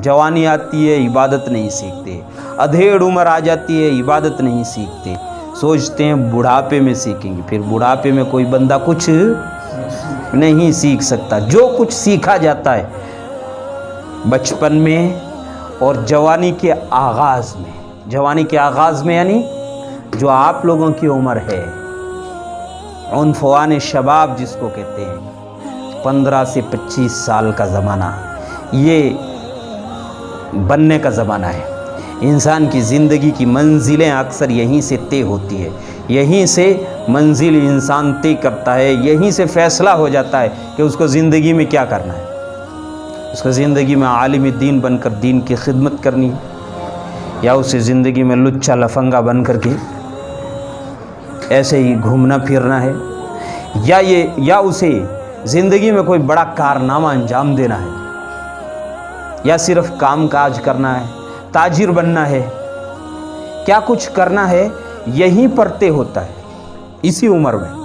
जवानी आती है इबादत नहीं सीखते, अधेड़ उम्र आ जाती है इबादत नहीं सीखते, सोचते हैं बुढ़ापे में सीखेंगे, फिर बुढ़ापे में कोई बंदा कुछ नहीं सीख सकता। जो कुछ सीखा जाता है बचपन में और जवानी के आगाज़ में, जवानी के आगाज़ में यानी जो आप लोगों की उम्र है, उनफवान शबाब जिसको कहते हैं, 15 से 25 साल का ज़माना, ये बनने का ज़माना है। इंसान की ज़िंदगी की मंजिलें अक्सर यहीं से तय होती है, यहीं से मंजिल इंसान तय करता है, यहीं से फ़ैसला हो जाता है कि उसको ज़िंदगी में क्या करना है। उसको ज़िंदगी में आलिम दीन बनकर दीन की खिदमत करनी है, या उसे ज़िंदगी में लुच्चा लफंगा बन कर के ऐसे ही घूमना फिरना है, या उसे ज़िंदगी में कोई बड़ा कारनामा अंजाम देना है, या सिर्फ काम काज करना है, ताजिर बनना है, क्या कुछ करना है, यहीं पर तय होता है इसी उम्र में।